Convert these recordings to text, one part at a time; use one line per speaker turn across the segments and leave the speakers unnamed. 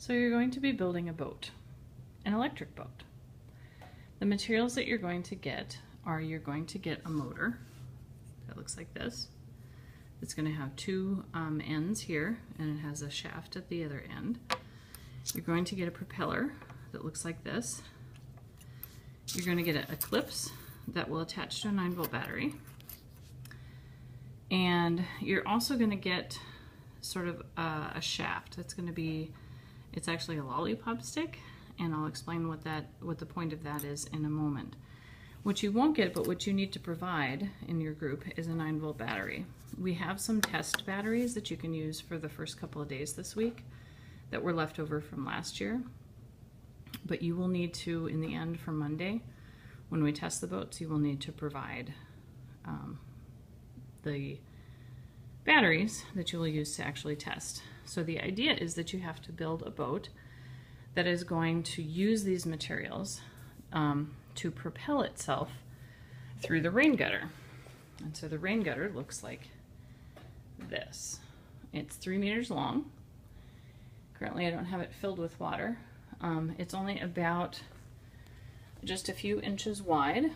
So you're going to be building a boat, an electric boat. The materials that you're going to get are, you're going to get a motor that looks like this. It's going to have two ends here, and it has a shaft at the other end. You're going to get a propeller that looks like this. You're going to get a clips that will attach to a 9-volt battery. And you're also going to get sort of a shaft. That's going to be, it's actually a lollipop stick, and I'll explain what the point of that is in a moment. What you won't get, but what you need to provide in your group, is a 9-volt battery. We have some test batteries that you can use for the first couple of days this week that were left over from last year. But you will need to, in the end, for Monday, when we test the boats, you will need to provide the batteries that you will use to actually test. So the idea is that you have to build a boat that is going to use these materials to propel itself through the rain gutter. And so the rain gutter looks like this. It's 3 meters long. Currently I don't have it filled with water. It's only about just a few inches wide.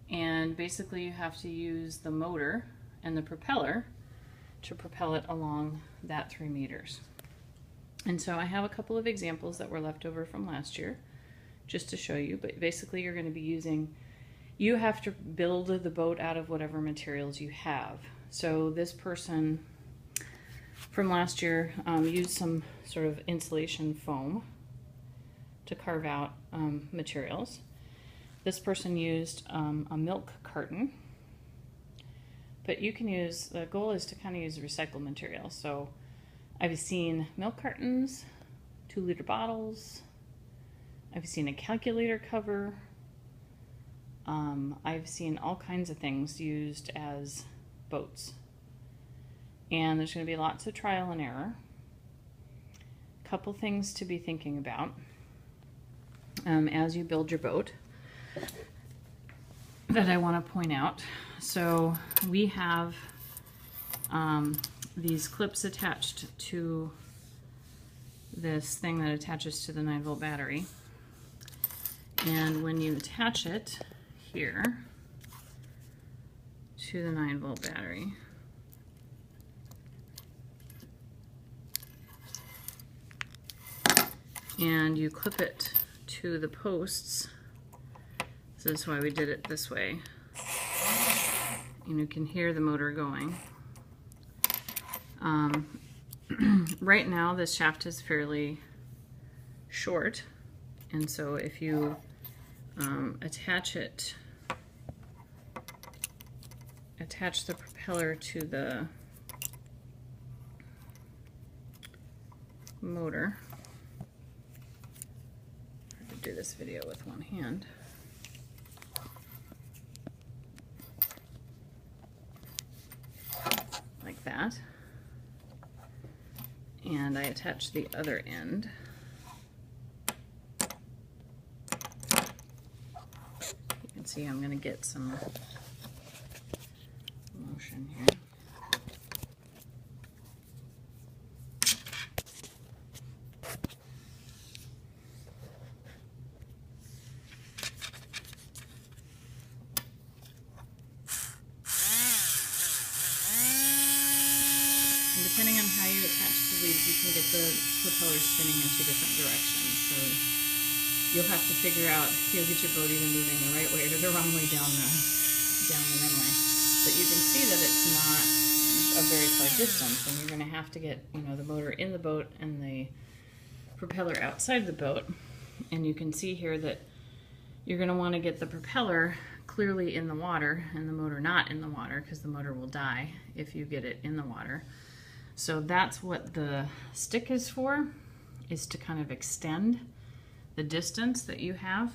And basically you have to use the motor and the propeller to propel it along that 3 meters. And so I have a couple of examples that were left over from last year just to show you, but basically you're going to be using, you have to build the boat out of whatever materials you have. So this person from last year used some sort of insulation foam to carve out materials. This person used a milk carton, but you can use, the goal is to kind of use recycled materials. So I've seen milk cartons, 2-liter bottles, I've seen a calculator cover, I've seen all kinds of things used as boats. And there's going to be lots of trial and error. Couple things to be thinking about as you build your boat that I want to point out. So we have these clips attached to this thing that attaches to the 9-volt battery. And when you attach it here to the 9-volt battery, and you clip it to the posts, this is why we did it this way, and you can hear the motor going. Right now this shaft is fairly short, and so if you attach the propeller to the motor, I could do this video with one hand. Like that. And I attach the other end. You can see I'm going to get some motion here. Depending on how you attach the leads, you can get the propeller spinning in 2 different directions. So you'll have to figure out, you'll get your boat either moving the right way or the wrong way down the runway. But you can see that it's not a very far distance, and you're going to have to get, you know, the motor in the boat and the propeller outside the boat. And you can see here that you're going to want to get the propeller clearly in the water and the motor not in the water, because the motor will die if you get it in the water. So that's what the stick is for, is to kind of extend the distance that you have.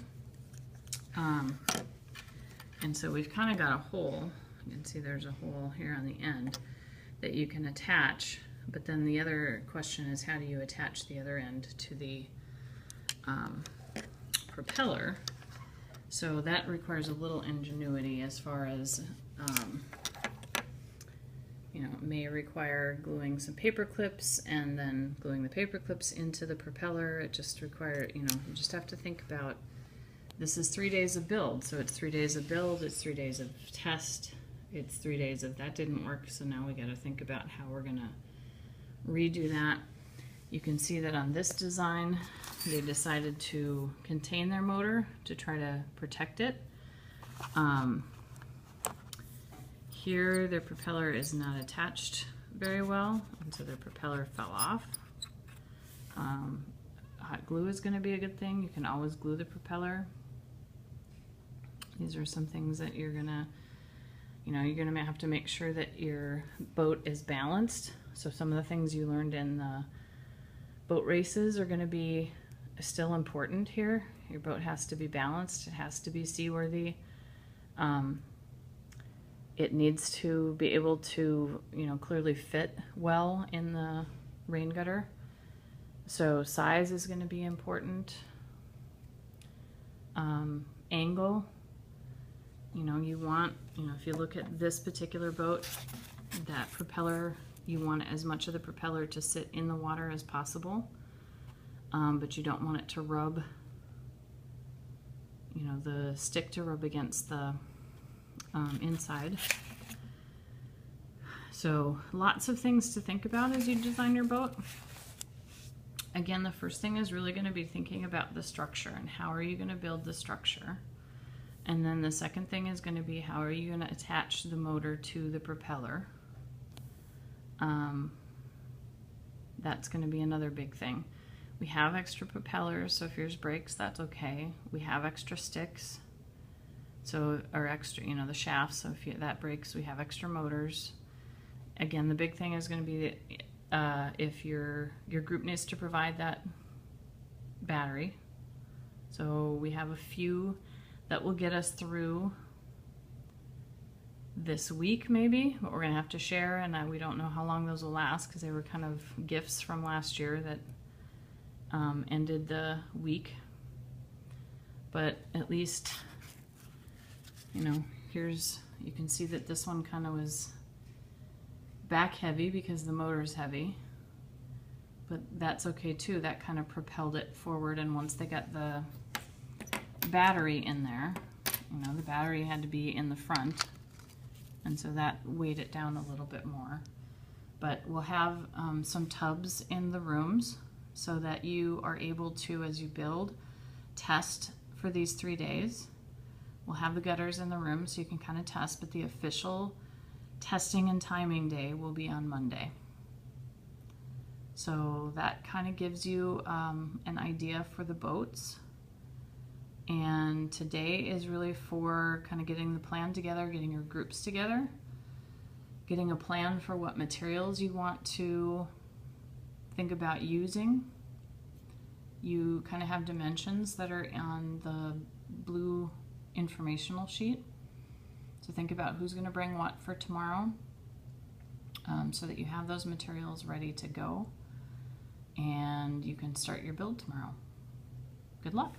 And so we've kind of got a hole. You can see there's a hole here on the end that you can attach, but then the other question is, how do you attach the other end to the propeller? So that requires a little ingenuity as far as you know, it may require gluing some paper clips and then gluing the paper clips into the propeller. It just requires, you know, you just have to think about, this is 3 days of build. So it's 3 days of build, it's 3 days of test, it's 3 days of that didn't work. So now we got to think about how we're going to redo that. You can see that on this design, they decided to contain their motor to try to protect it. Here, their propeller is not attached very well, and so their propeller fell off. Hot glue is going to be a good thing. You can always glue the propeller. These are some things that you're gonna, you know, you're gonna have to make sure that your boat is balanced. So some of the things you learned in the boat races are going to be still important here. Your boat has to be balanced. It has to be seaworthy. It needs to be able to, you know, clearly fit well in the rain gutter. So size is going to be important. Angle, you know, you want, you know, if you look at this particular boat, that propeller, you want as much of the propeller to sit in the water as possible, but you don't want it to rub, you know, the stick to rub against the inside. So lots of things to think about as you design your boat. Again, the first thing is really going to be thinking about the structure and how are you going to build the structure. And then the second thing is going to be how are you going to attach the motor to the propeller. That's going to be another big thing. We have extra propellers, so if yours breaks, that's okay. We have extra sticks. So, or extra, you know, the shafts, so if that breaks, we have extra motors. Again, the big thing is going to be that if your group needs to provide that battery. So we have a few that will get us through this week maybe, but we're going to have to share, and we don't know how long those will last because they were kind of gifts from last year that ended the week. But at least, you know, here's, you can see that this one kind of was back heavy because the motor's heavy, but that's okay too. That kind of propelled it forward, and once they got the battery in there, you know, the battery had to be in the front, and so that weighed it down a little bit more. But we'll have some tubs in the rooms so that you are able to, as you build, test for these 3 days. We'll have the gutters in the room so you can kind of test, but the official testing and timing day will be on Monday. So that kind of gives you an idea for the boats. And today is really for kind of getting the plan together, getting your groups together, getting a plan for what materials you want to think about using. You kind of have dimensions that are on the blue informational sheet. So think about who's going to bring what for tomorrow, so that you have those materials ready to go and you can start your build tomorrow. Good luck.